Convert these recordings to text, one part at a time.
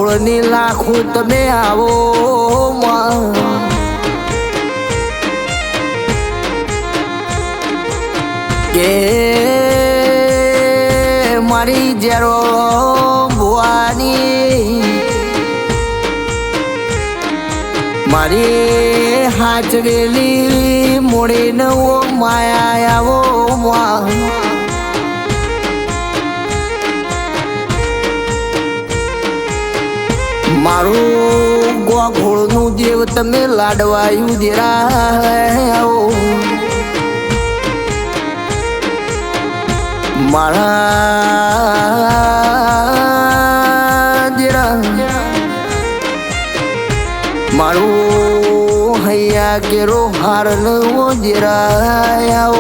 ઘોળની લાખો તમે આવો કે મારી જેરો ભુવાની મારી હાચવેલી મોડે નવો માયા આવો મારું ગોઘોળનું દેવ તમે લાડવાયું દેરા મારા દેરા મારું હૈયા કેરો હાર નવો દેરા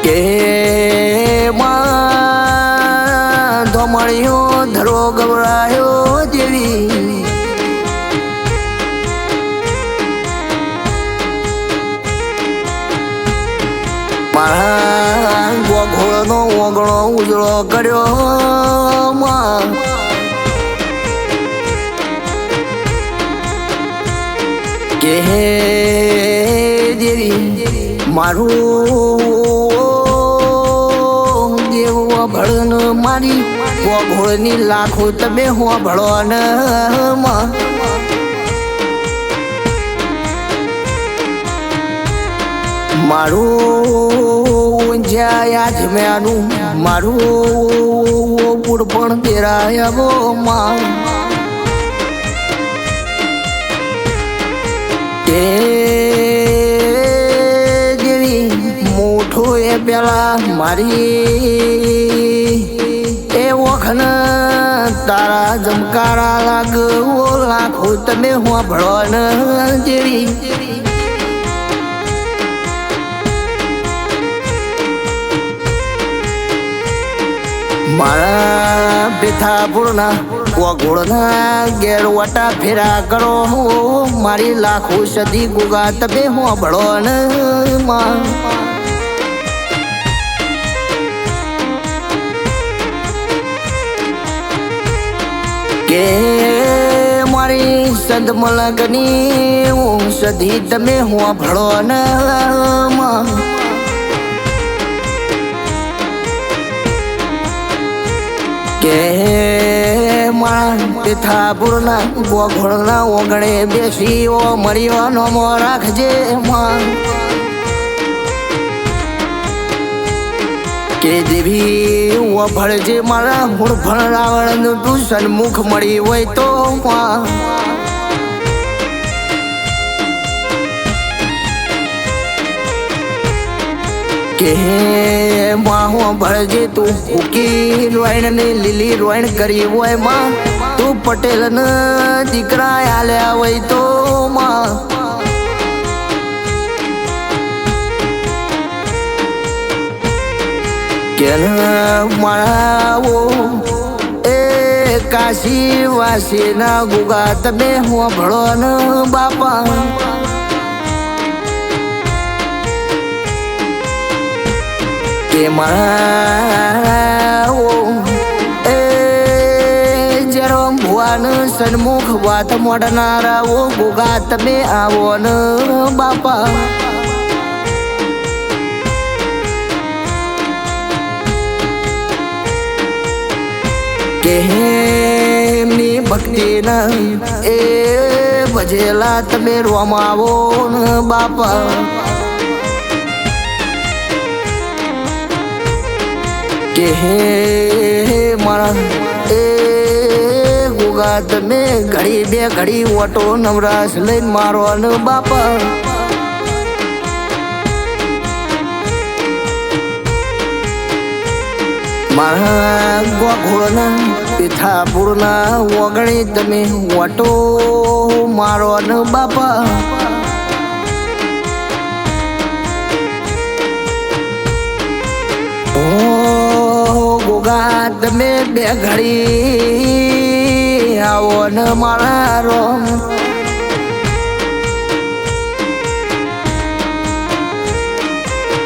કે મળ્યો ધરો ગવરાયો દેવી મારા ગોઘોળનો ઓગણો ઉજળો કર્યો કે દેવી મારું દેવ ભળન મારી ગોઘોળની લાખો તમે હો ભળો ને મારું જ્યાં યાજમ્યાનું મારું પૂર પણ તેરાય કે દેવી મોઠો એ પેલા મારી એ વખન તારા જમકારા લાગો લાખો તમે હું ભળો ને દેવી મારા બેથાપુરના ગોઘોળના ગેરવાટા ફેરા કરો મારી લાખો સદી ગુગા તમે હું ભળો ને કે મારી સદમલગની સદી તમે હું ભળો ને કે મારા બેથાપુરના ગોઘોળના ઓગણે બેસીઓ મળ્યો નમો રાખજે કે દેવી ભળજે મારા હું ભણરાવણનું તું સન્મુખ મળી હોય તો કે માહો ભળજે તું ઉકી રોયણ ને લીલી રોયણ કરી હોય માં તું પટેલ ને દીકરા આલ્યા હોય તો કે મારા એ કાશી વાસી ના ગુગા તમે હું ભળો ને બાપા કે મારા એ જરો ભુવાન સન્મુખ વાત મોડનારા ગુગા તમે આવો ને બાપા કે એમની ભક્તિના એ ભજેલા તમે રોમાવો ને બાપા કે મારા એ ગુગા તમે ઘડી બે ઘડી ઓટો નવરાશ લઈને મારો ને બાપા મારા ગોઘોળના બેથાપુરના ઓગણે તમે ઓટો મારો ને બાપા ગોગા તમે બે ઘડી આવો ને મારા રોમ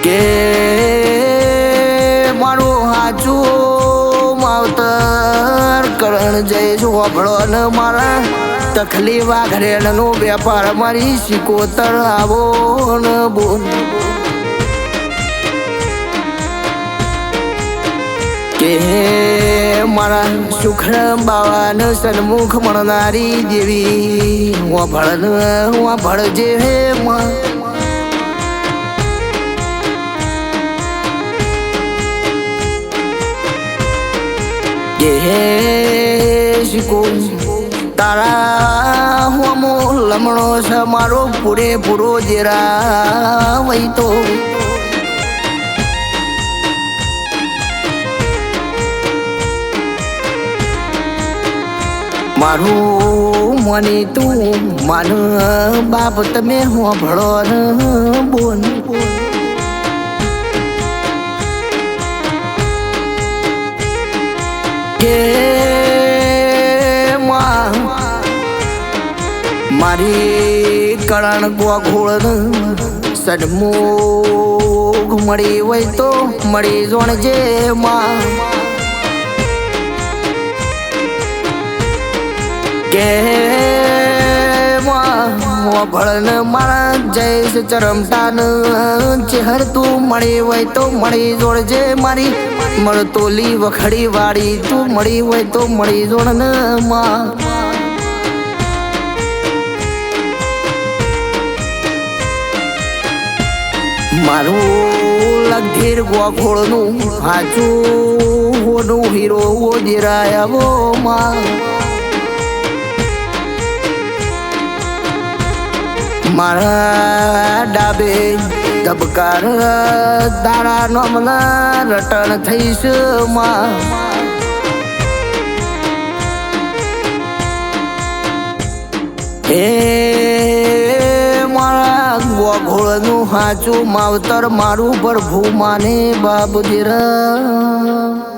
કે મારું હાચું કરણ જય જોભળો ને મારા તખલી વાઘરેણનો વેપાર મારી સિકોતર આવો ને બોલ કે મારા સુખર બાવાને સન્મુખ મળનારી દેવી વાભળજે હે માં કે શીખો તારા હું લમણો છે મારો પૂરેપૂરો જેરા વહી તો મારું મને તું માન બાપ તમે હોભળો ને બોલ કે મારી કરણ ગોઘોળ સન્મુખ મળી હોય તો મળી જોણજે માં કે ભળન મારા જઈશ ચરમટાન ચહેર તું મળી હોય તો મળી જોડજે મારી મળતોલી વખડી વાળી તું મળી હોય તો મળી જોડ ને માં મારું લગધીર ગોખોળનું હાચું હોનું હીરો ઓજરાયાવો માં મારા ડાબે ધબકાર તારા નોમના રટણ થઈશ માં હે મારા ગોઘોળનું હાચું માવતર મારું પ્રભુ માને બાપ દીરા